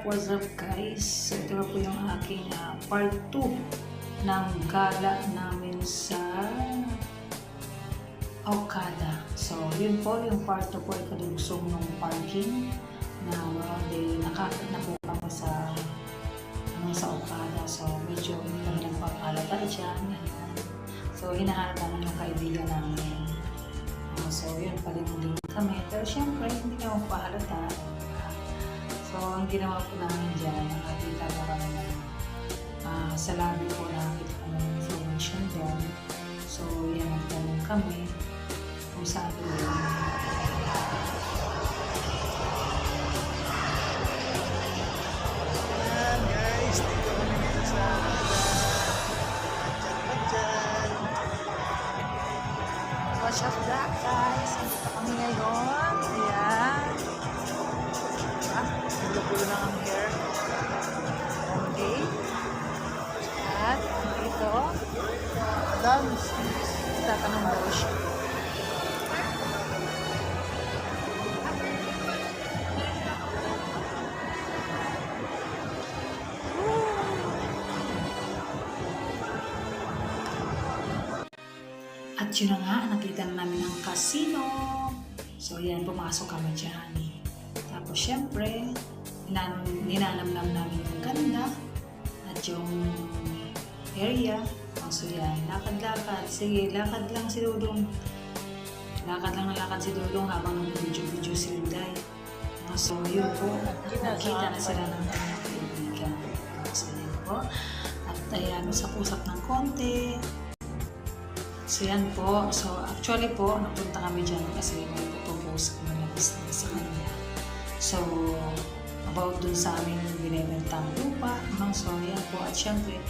What's up guys? So, ito na po yung aking part 2 ng gala namin sa Okada. So, yun po, yung part 2 po ay kalugsong ng parking na nakakit na po kami sa Okada. So, medyo hindi kami nagpapalata dyan. So, hinahanap namin yung kaibigan namin. So, yun, palinguling kami. Pero syempre, hindi na magpahalata. So, ang ginawa po namin dyan, nakakita po kami sa labi po nakakita kami ng information doon. So, yan, nagtanong kami kung saan po yun. Ayan guys, dito kami dito sa Watch out that guys! Dito kami ngayon. Ayan. Pulo-pulo lang ang hair. Okay. At dito, dance. Tatanong daw siya. At yun na nga, nakita na namin ang casino. So yan, pumasok kami dyan. Tapos syempre, ninanamnam namin yung ganda at yung area. So yan, lakad-lakad. Sige, lakad lang si Dudong. Lakad lang na lakad si Dudong habang nag-video si Inday. So yun po, nakita na sila ng kaibigan. So yun po. At ayan, usap-usap ng konti. So yan po. So actually po, napunta kami dyan kasi may propose kami na business sa kanya. So, about dun sa aming binibentang lupa, so yan po. At syempre,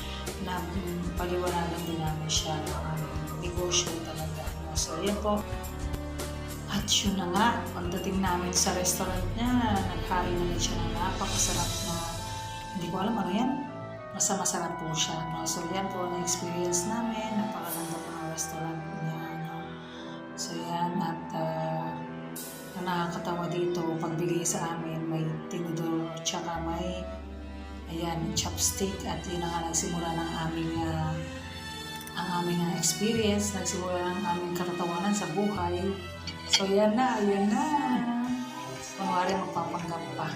paliwanagan din namin siya ng negosyo talaga. So yan po. At yun na nga, pagdating namin sa restaurant niya, naghain na siya ng napakasarap na, hindi ko alam ano yan, basta masarap po siya. So yan po, na-experience namin, napakaganda po ng restaurant niya. So yan, at ang nakakatawa dito, pagbigay sa amin, may tinidor, tsaka may ayan, chopstick, at yun nga nagsimula ng ang aming experience, nagsimula ng aming katatawanan sa buhay. So yan na, ayan na. Kunwari magpapanggap pa.